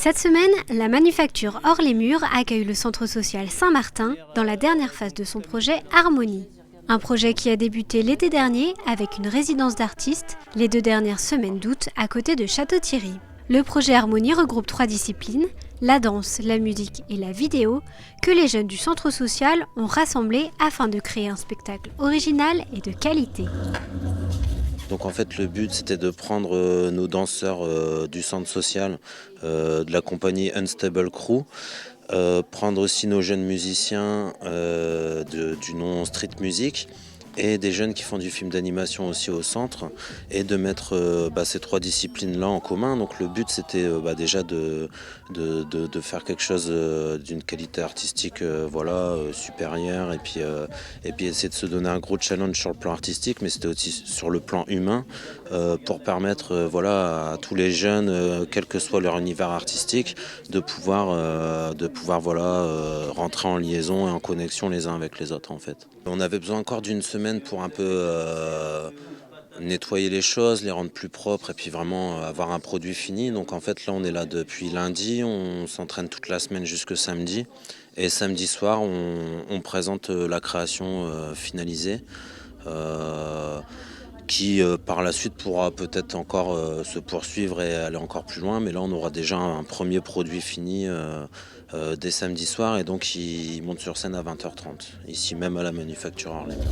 Cette semaine, la manufacture Hors les Murs accueille le centre social Saint-Martin dans la dernière phase de son projet Harmonie. Un projet qui a débuté l'été dernier avec une résidence d'artistes les 2 dernières semaines d'août à côté de Château-Thierry. Le projet Harmonie regroupe 3 disciplines, la danse, la musique et la vidéo, que les jeunes du centre social ont rassemblés afin de créer un spectacle original et de qualité. Donc en fait le but c'était de prendre nos danseurs du centre social, de la compagnie Unstable Crew, prendre aussi nos jeunes musiciens du nom Street Music et des jeunes qui font du film d'animation aussi au centre et de mettre ces 3 disciplines-là en commun. Donc le but c'était déjà de faire quelque chose d'une qualité artistique supérieure et puis essayer de se donner un gros challenge sur le plan artistique, mais c'était aussi sur le plan humain pour permettre à tous les jeunes, quel que soit leur univers artistique, de pouvoir rentrer en liaison et en connexion les uns avec les autres en fait. On avait besoin encore d'une semaine pour un peu nettoyer les choses, les rendre plus propres et puis vraiment avoir un produit fini. Donc en fait là on est là depuis lundi, on s'entraîne toute la semaine jusque samedi. Et samedi soir on présente la création finalisée. Qui par la suite pourra peut-être encore se poursuivre et aller encore plus loin. Mais là on aura déjà un premier produit fini dès samedi soir et donc il monte sur scène à 20h30, ici même à la manufacture Hors les Murs.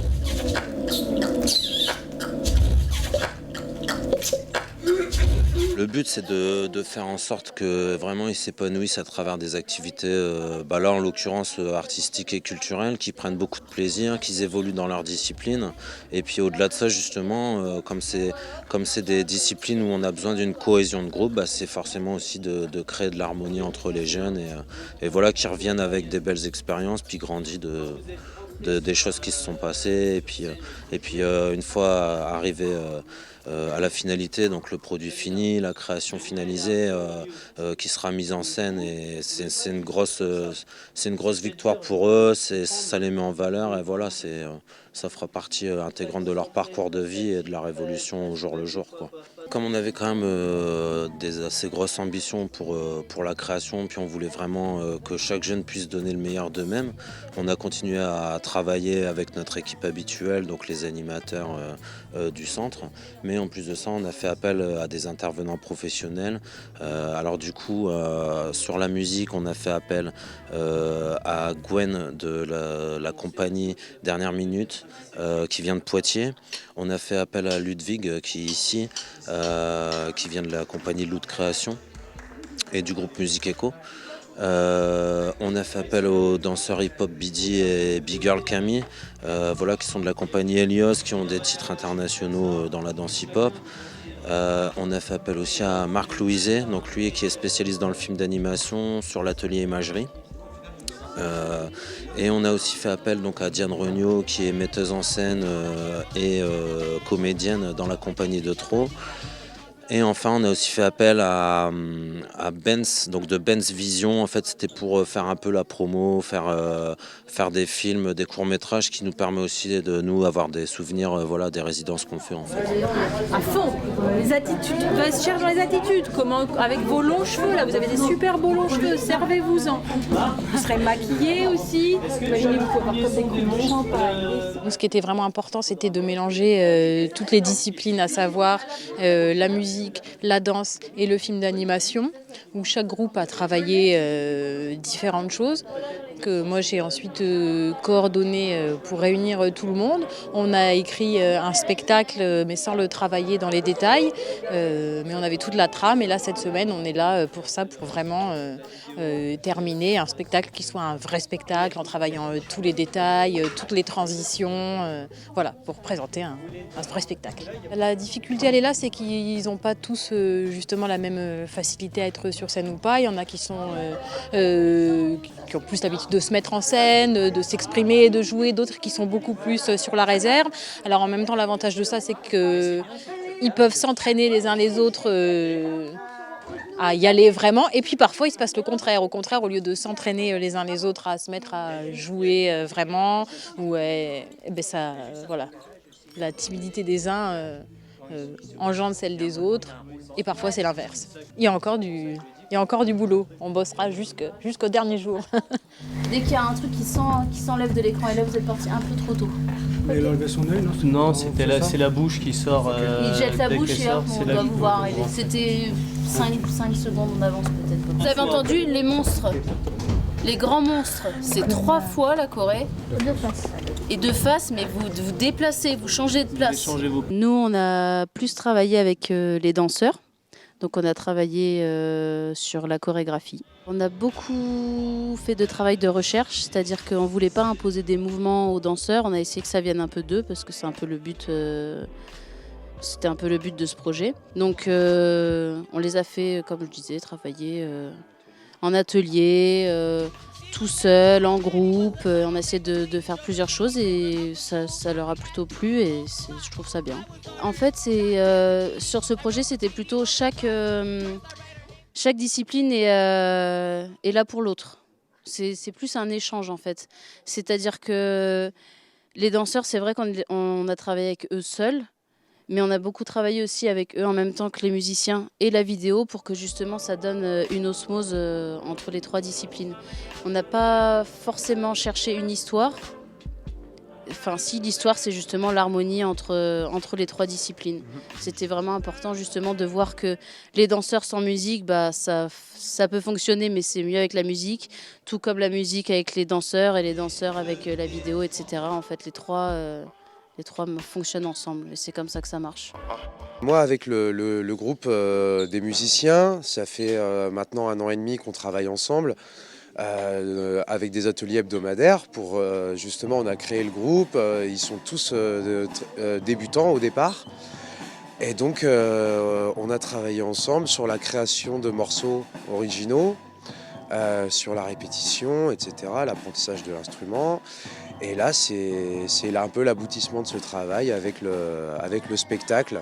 Le but c'est de faire en sorte que vraiment ils s'épanouissent à travers des activités, là en l'occurrence artistiques et culturelles, qui prennent beaucoup de plaisir, qu'ils évoluent dans leur discipline. Et puis au-delà de ça justement, comme c'est des disciplines où on a besoin d'une cohésion de groupe, c'est forcément aussi de créer de l'harmonie entre les jeunes et voilà, qu'ils reviennent avec des belles expériences puis grandis des choses qui se sont passées et puis une fois arrivé à la finalité, donc le produit fini, la création finalisée qui sera mise en scène, et c'est une grosse victoire pour eux, ça les met en valeur et voilà, ça fera partie intégrante de leur parcours de vie et de leur évolution au jour le jour, quoi. Comme on avait quand même des assez grosses ambitions pour la création, puis on voulait vraiment que chaque jeune puisse donner le meilleur d'eux-mêmes, on a continué à travailler avec notre équipe habituelle, donc les animateurs du centre. Mais en plus de ça, on a fait appel à des intervenants professionnels. Alors du coup, sur la musique, on a fait appel à Gwen de la compagnie Dernière Minute, qui vient de Poitiers. On a fait appel à Ludwig, qui est ici, qui vient de la compagnie Loup de Création et du groupe Musique Echo. On a fait appel aux danseurs hip-hop Bidi et Big Girl Camille, qui sont de la compagnie Helios, qui ont des titres internationaux dans la danse hip-hop. On a fait appel aussi à Marc Louiset, donc lui qui est spécialiste dans le film d'animation sur l'atelier imagerie. Et on a aussi fait appel donc à Diane Regnault, qui est metteuse en scène et comédienne dans la compagnie de Trot. Et enfin, on a aussi fait appel à Benz, donc de Benz Vision. En fait, c'était pour faire un peu la promo, faire des films, des courts-métrages, qui nous permet aussi de nous avoir des souvenirs, des résidences qu'on fait en fait. À fond, les attitudes, je cherche dans les attitudes, comment, avec vos longs cheveux, là, vous avez des super beaux longs cheveux, servez-vous-en. Vous serez maquillés aussi, imaginez, vous pouvez avoir comme des coups de champagne. Ce qui était vraiment important, c'était de mélanger toutes les disciplines, à savoir la musique, la danse et le film d'animation, où chaque groupe a travaillé différentes choses, que moi j'ai ensuite coordonné pour réunir tout le monde. On a écrit un spectacle, mais sans le travailler dans les détails, mais on avait toute la trame, et là cette semaine on est là pour ça, pour vraiment terminer un spectacle qui soit un vrai spectacle, en travaillant tous les détails, toutes les transitions, pour présenter un vrai spectacle. La difficulté, elle est là, c'est qu'ils n'ont pas tous justement la même facilité à être sur scène ou pas. Il y en a qui ont plus l'habitude de se mettre en scène, de s'exprimer, de jouer, d'autres qui sont beaucoup plus sur la réserve. Alors en même temps, l'avantage de ça, c'est qu'ils peuvent s'entraîner les uns les autres à y aller vraiment, et puis parfois il se passe le contraire. Au contraire, au lieu de s'entraîner les uns les autres à se mettre à jouer vraiment, la timidité des uns engendre celle des autres, et parfois c'est l'inverse. Il y a encore y a encore du boulot. On bossera jusqu'au dernier jour. Dès qu'il y a un truc qui s'enlève de l'écran, et là vous êtes parti un peu trop tôt. Mais il a enlevé son œil, non? Non, c'est la bouche qui sort. Il jette la dès bouche qu'elle et hop, sort, on c'est la doit vie. vous voir arriver. C'était 5 secondes d'avance peut-être. Vous avez entendu les monstres, les grands monstres, c'est 3 fois la Corée. Et de face, mais vous déplacez, vous changez de place. Nous, on a plus travaillé avec les danseurs. Donc on a travaillé sur la chorégraphie. On a beaucoup fait de travail de recherche, c'est-à-dire qu'on ne voulait pas imposer des mouvements aux danseurs. On a essayé que ça vienne un peu d'eux parce que c'est un peu le but. C'était un peu le but de ce projet. Donc on les a fait, comme je disais, travailler en atelier, tout seul, en groupe. On a essayé de faire plusieurs choses et ça leur a plutôt plu et je trouve ça bien. En fait, sur ce projet, c'était plutôt chaque discipline est là pour l'autre. C'est plus un échange en fait. C'est-à-dire que les danseurs, c'est vrai qu'on a travaillé avec eux seuls, mais on a beaucoup travaillé aussi avec eux en même temps que les musiciens et la vidéo pour que justement ça donne une osmose entre les 3 disciplines. On n'a pas forcément cherché une histoire. Enfin si, l'histoire c'est justement l'harmonie entre les 3 disciplines. C'était vraiment important justement de voir que les danseurs sans musique, ça peut fonctionner mais c'est mieux avec la musique. Tout comme la musique avec les danseurs et les danseurs avec la vidéo, etc. En fait les trois fonctionnent ensemble et c'est comme ça que ça marche. Moi, avec le groupe des musiciens, ça fait maintenant 1 an et demi qu'on travaille ensemble avec des ateliers hebdomadaires. Justement, on a créé le groupe. Ils sont tous débutants au départ. Et donc, on a travaillé ensemble sur la création de morceaux originaux, sur la répétition, etc., l'apprentissage de l'instrument. Et là, c'est un peu l'aboutissement de ce travail avec le spectacle.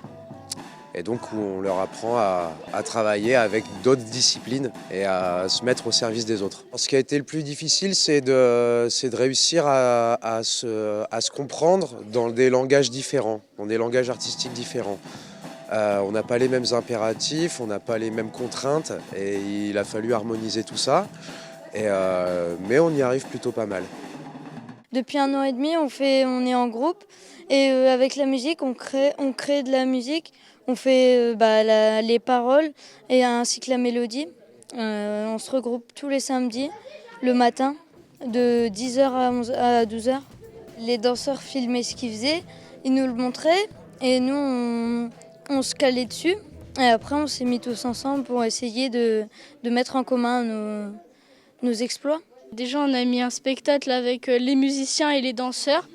Et donc, où on leur apprend à travailler avec d'autres disciplines et à se mettre au service des autres. Ce qui a été le plus difficile, c'est de réussir à se comprendre dans des langages différents, dans des langages artistiques différents. On n'a pas les mêmes impératifs, on n'a pas les mêmes contraintes et il a fallu harmoniser tout ça. Mais on y arrive plutôt pas mal. Depuis 1 an et demi, on est en groupe et avec la musique, on crée de la musique. On fait les paroles et ainsi que la mélodie. On se regroupe tous les samedis, le matin, de 10h à 12h. Les danseurs filmaient ce qu'ils faisaient, ils nous le montraient et nous, on se calait dessus. Et après, on s'est mis tous ensemble pour essayer de mettre en commun nos exploits. Déjà, on a mis un spectacle avec les musiciens et les danseurs.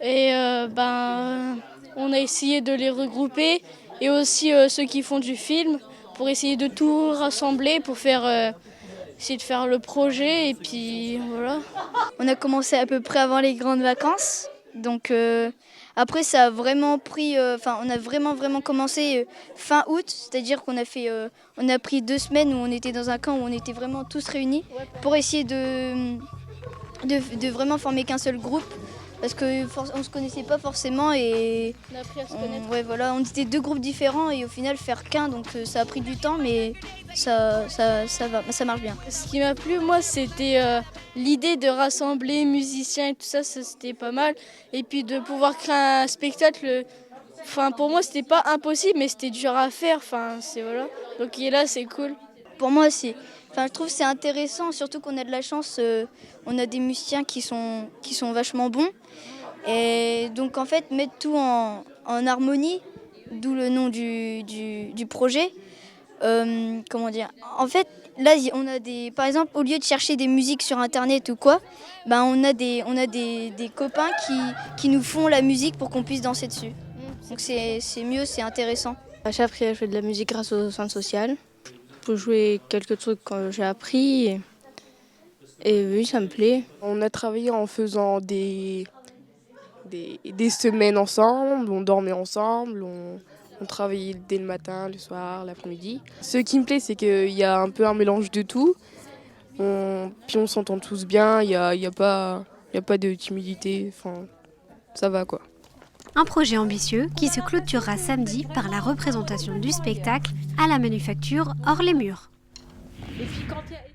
Et on a essayé de les regrouper. Et aussi ceux qui font du film, pour essayer de tout rassembler, pour essayer de faire le projet. Et puis voilà. On a commencé à peu près avant les grandes vacances. Donc après, ça a vraiment pris... on a vraiment commencé fin août. C'est-à-dire qu'on a pris 2 semaines où on était dans un camp où on était vraiment tous réunis pour essayer de vraiment former qu'un seul groupe. Parce qu'on ne se connaissait pas forcément et on a appris à se connaître. On était 2 groupes différents et au final faire qu'un, donc ça a pris du temps mais ça marche bien. Ce qui m'a plu moi c'était l'idée de rassembler musiciens et tout ça, c'était pas mal. Et puis de pouvoir créer un spectacle, pour moi c'était pas impossible mais c'était dur à faire, voilà. Donc là c'est cool. Pour moi je trouve que c'est intéressant, surtout qu'on a de la chance, on a des musiciens qui sont vachement bons. Et donc en fait, mettre tout en harmonie, d'où le nom du projet. En fait, là, on a par exemple, au lieu de chercher des musiques sur Internet ou quoi, on a des copains qui nous font la musique pour qu'on puisse danser dessus. Donc c'est mieux, c'est intéressant. J'ai appris à jouer de la musique grâce au centre social. Pour jouer quelques trucs que j'ai appris et oui, ça me plaît. On a travaillé en faisant des semaines ensemble, on dormait ensemble, on travaillait dès le matin, le soir, l'après-midi. Ce qui me plaît, c'est qu'il y a un peu un mélange de tout. Puis on s'entend tous bien, il y a pas de timidité, ça va quoi. Un projet ambitieux qui se clôturera samedi par la représentation du spectacle à la Manufacture hors les murs. Et puis quand il y a